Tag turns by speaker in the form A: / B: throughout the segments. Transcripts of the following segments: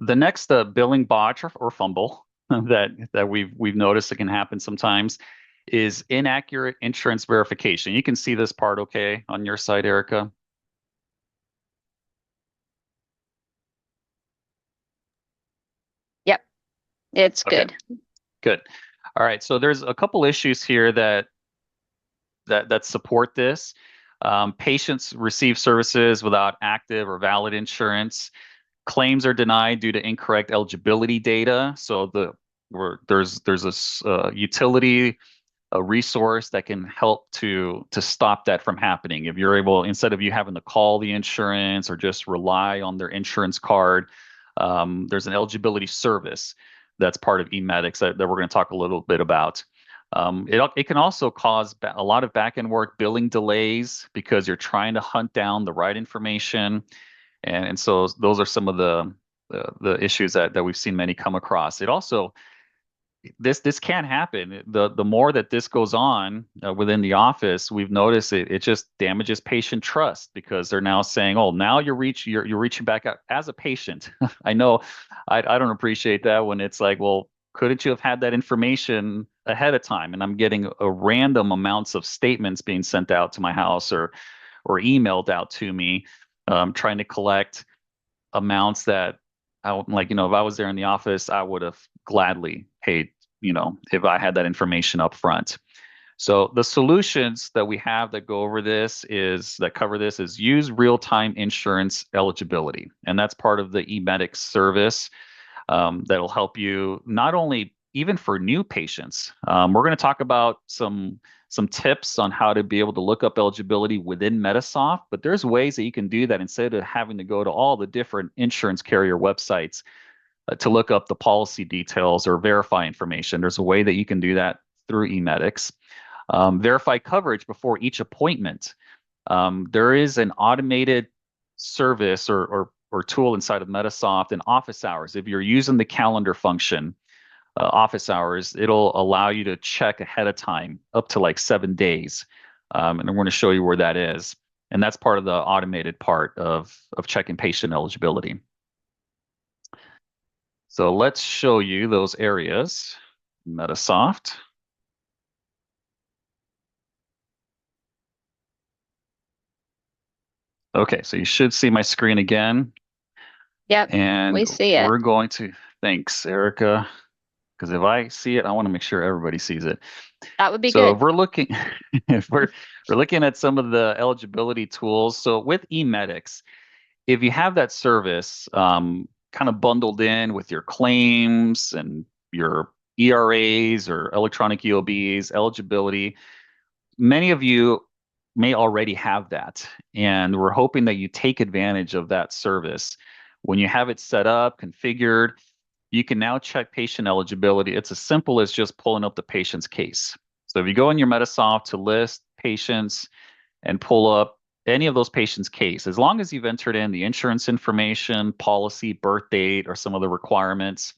A: The next billing botch or fumble that we've noticed it can happen sometimes is inaccurate insurance verification. You can see this part okay on your side, Erica?
B: Yep, it's
A: Okay,
B: good.
A: good. All right, so there's a couple issues here that support this. Patients receive services without active or valid insurance. Claims are denied due to incorrect eligibility data. So there's a utility, a resource that can help to stop that from happening. If you're able, instead of you having to call the insurance or just rely on their insurance card, there's an eligibility service that's part of eMEDIX that we're going to talk a little bit about. It can also cause a lot of back end work, billing delays because you're trying to hunt down the right information, and so those are some of the issues that we've seen many come across. It also this can happen. The more that this goes on within the office, we've noticed it just damages patient trust because they're now saying, "Oh, now you're reaching back out as a patient." I know, I don't appreciate that when it's like, "Well, couldn't you have had that information ahead of time?" And I'm getting a random amounts of statements being sent out to my house or emailed out to me, trying to collect amounts that like, if I was there in the office, I would have gladly paid, if I had that information up front. So the solutions that we have that go over this is that cover this is use real-time insurance eligibility. And that's part of the eMEDIX service that'll help you not only even for new patients. We're going to talk about some tips on how to be able to look up eligibility within Medisoft, but there's ways that you can do that instead of having to go to all the different insurance carrier websites to look up the policy details or verify information. There's a way that you can do that through eMEDIX. Verify coverage before each appointment. There is an automated service or tool inside of Medisoft in office hours. If you're using the calendar function, office hours, it'll allow you to check ahead of time up to like 7 days. And I'm going to show you where that is. And that's part of the automated part of checking patient eligibility. So let's show you those areas. Medisoft. Okay, so you should see my screen again.
B: Yep,
A: And
B: we see it.
A: we're going to, thanks, Erica, because if I see it, I want to make sure everybody sees it.
B: That would be
A: So
B: good.
A: if we're looking, if we're looking at some of the eligibility tools. So with eMEDIX, if you have that service kind of bundled in with your claims and your ERAs or electronic EOBs, eligibility, many of you may already have that. And we're hoping that you take advantage of that service. When you have it set up, configured, you can now check patient eligibility. It's as simple as just pulling up the patient's case. So if you go in your Medisoft to list patients and pull up any of those patients' case, as long as you've entered in the insurance information, policy, birth date, or some of the requirements,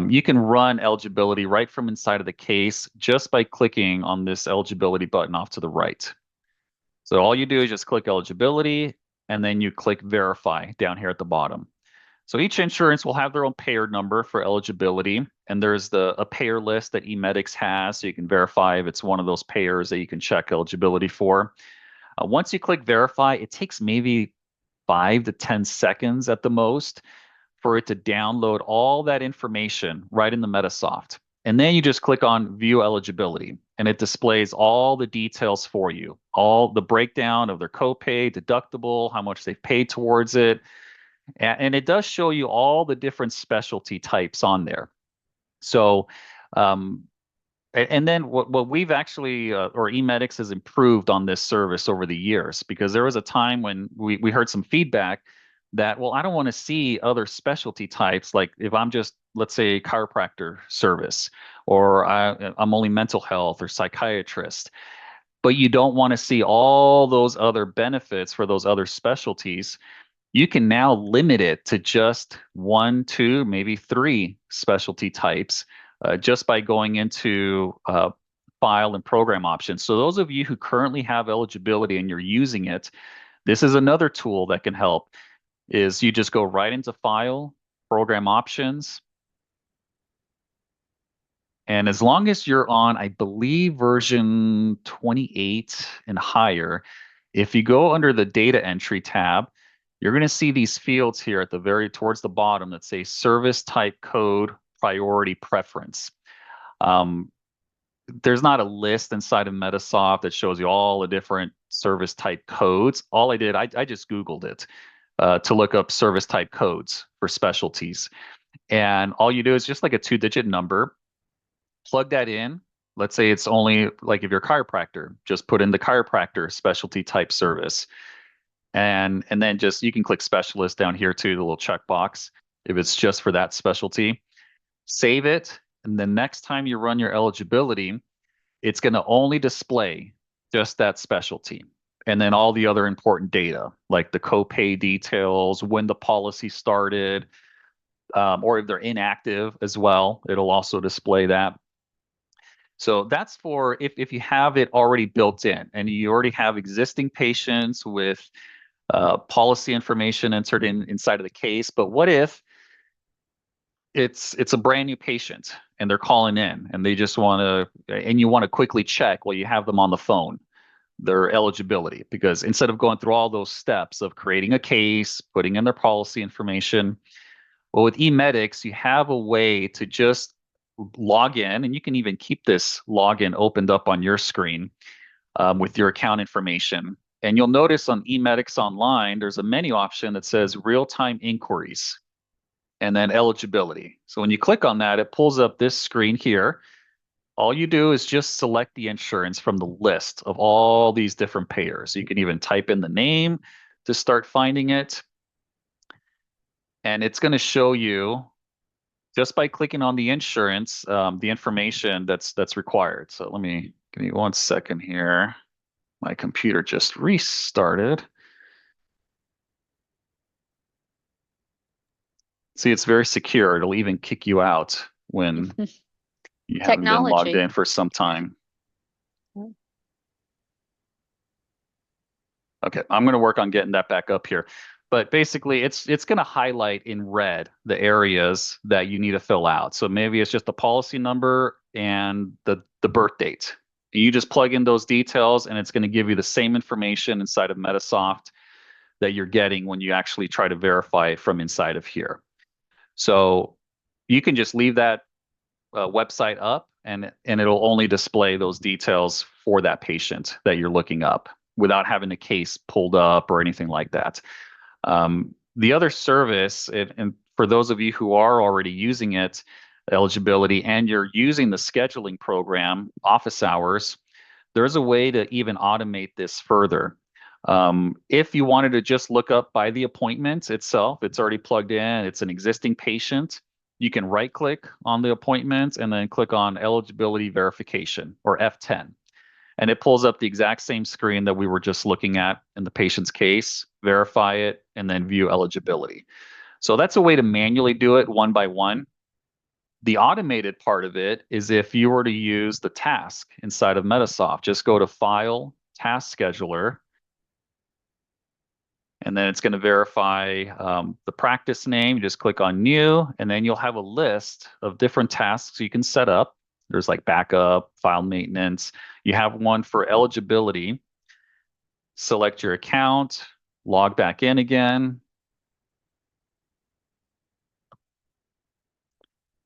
A: you can run eligibility right from inside of the case just by clicking on this eligibility button off to the right. So all you do is just click eligibility, and then you click verify down here at the bottom. So each insurance will have their own payer number for eligibility, and there's a payer list that eMEDIX has, so you can verify if it's one of those payers that you can check eligibility for. Once you click verify, it takes maybe 5 to 10 seconds at the most for it to download all that information right in the Medisoft. And then you just click on view eligibility and it displays all the details for you, all the breakdown of their copay, deductible, how much they've paid towards it. And it does show you all the different specialty types on there. So, and then what we've actually, or eMEDIX has improved on this service over the years, because there was a time when we heard some feedback that, well, I don't want to see other specialty types. Like if I'm just, let's say, chiropractor service, or I'm only mental health or psychiatrist, but you don't want to see all those other benefits for those other specialties. You can now limit it to just one, two, maybe three specialty types just by going into file and program options. So those of you who currently have eligibility and you're using it, this is another tool that can help. Is you just go right into file, program options. And as long as you're on, I believe, version 28 and higher, if you go under the data entry tab, you're going to see these fields here at the towards the bottom that say service type code priority preference. There's not a list inside of Medisoft that shows you all the different service type codes. All I did, I just Googled it to look up service type codes for specialties. And all you do is just like a 2-digit number, plug that in. Let's say it's only like if you're a chiropractor, just put in the chiropractor specialty type service. And then just you can click specialist down here too, the little checkbox, if it's just for that specialty. Save it. And the next time you run your eligibility, it's going to only display just that specialty. And then all the other important data, like the copay details, when the policy started, or if they're inactive as well, it'll also display that. So that's for if you have it already built in and you already have existing patients with policy information entered inside of the case. But what if it's a brand new patient and they're calling in and they just want to, and you want to quickly check while you have them on the phone, their eligibility, because instead of going through all those steps of creating a case, putting in their policy information, well, with eMEDIX, you have a way to just log in, and you can even keep this login opened up on your screen with your account information. And you'll notice on eMEDIX Online, there's a menu option that says real-time inquiries and then eligibility. So when you click on that, it pulls up this screen here. All you do is just select the insurance from the list of all these different payers. You can even type in the name to start finding it. And it's going to show you just by clicking on the insurance, the information that's required. So give me 1 second here. My computer just restarted. See, it's very secure. It'll even kick you out when you haven't been logged in for some time. Okay, I'm going to work on getting that back up here. But basically, it's going to highlight in red the areas that you need to fill out. So maybe it's just the policy number and the birth date. You just plug in those details, and it's going to give you the same information inside of Medisoft that you're getting when you actually try to verify it from inside of here. So you can just leave that website up, and it'll only display those details for that patient that you're looking up without having a case pulled up or anything like that. The other service, and for those of you who are already using it, eligibility, and you're using the scheduling program, office hours, there's a way to even automate this further. If you wanted to just look up by the appointment itself, it's already plugged in, it's an existing patient, you can right click on the appointment and then click on eligibility verification, or F10. And it pulls up the exact same screen that we were just looking at in the patient's case, verify it, and then view eligibility. So that's a way to manually do it one by one. The automated part of it is if you were to use the task inside of Medisoft, just go to File, Task Scheduler, and then it's going to verify the practice name. Just click on New, and then you'll have a list of different tasks you can set up. There's like backup, file maintenance. You have one for eligibility. Select your account, log back in again.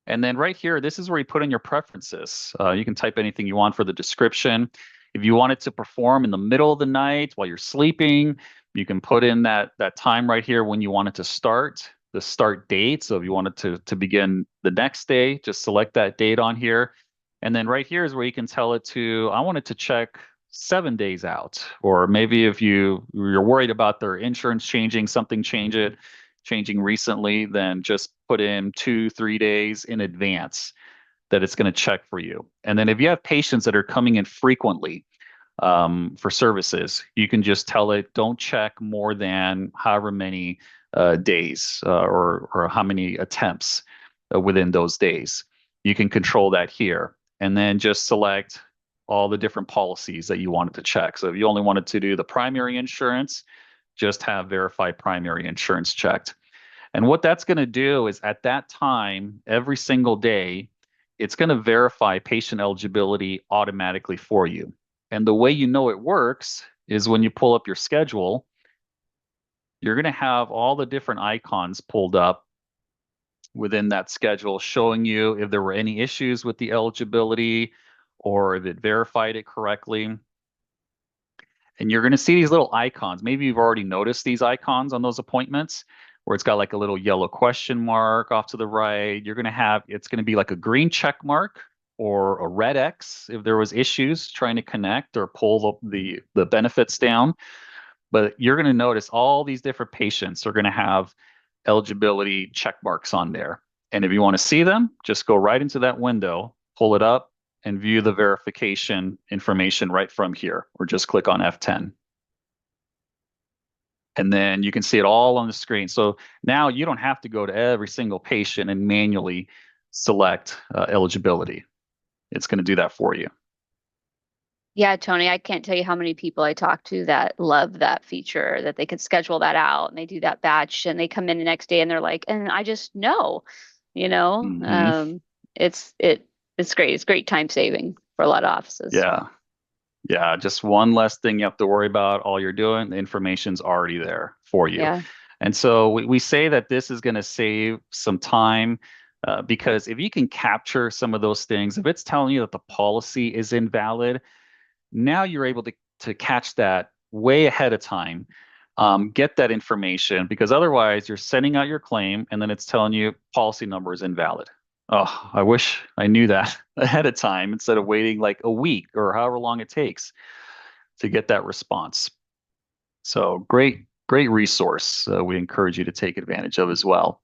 A: And then right here, this is where you put in your preferences. You can type anything you want for the description. If you want it to perform in the middle of the night while you're sleeping, you can put in that time right here when you want it to start, the start date. So if you want it to begin the next day, just select that date on here. And then right here is where you can tell it to, I want it to check 7 days out. Or maybe if you're worried about their insurance changing, something changing recently, then just put in 2-3 days in advance that it's going to check for you. And then if you have patients that are coming in frequently for services, you can just tell it, don't check more than however many days or how many attempts within those days. You can control that here. And then just select all the different policies that you wanted to check. So if you only wanted to do the primary insurance, just have verified primary insurance checked. And what that's going to do is at that time, every single day, it's going to verify patient eligibility automatically for you. And the way you know it works is when you pull up your schedule, you're going to have all the different icons pulled up within that schedule showing you if there were any issues with the eligibility or if it verified it correctly. And you're going to see these little icons. Maybe you've already noticed these icons on those appointments where it's got like a little yellow question mark off to the right. You're going to have, it's going to be like a green check mark or a red X if there was issues trying to connect or pull the benefits down. But you're going to notice all these different patients are going to have eligibility check marks on there. And if you want to see them, just go right into that window, pull it up, and view the verification information right from here, or just click on F10. And then you can see it all on the screen. So now you don't have to go to every single patient and manually select eligibility. It's going to do that for you.
B: Yeah, Tony, I can't tell you how many people I talk to that love that feature, that they could schedule that out and they do that batch and they come in the next day and they're like, and I just know, you know,
A: Mm-hmm.
B: it's great. It's great time saving for a lot of offices.
A: Yeah. Yeah, just one less thing you have to worry about. All you're doing, the information's already there for you.
B: Yeah.
A: And so we say that this is going to save some time because if you can capture some of those things, if it's telling you that the policy is invalid, now you're able to catch that way ahead of time, get that information, because otherwise you're sending out your claim and then it's telling you policy number is invalid. Oh, I wish I knew that ahead of time instead of waiting like a week or however long it takes to get that response. So great resource. We encourage you to take advantage of as well.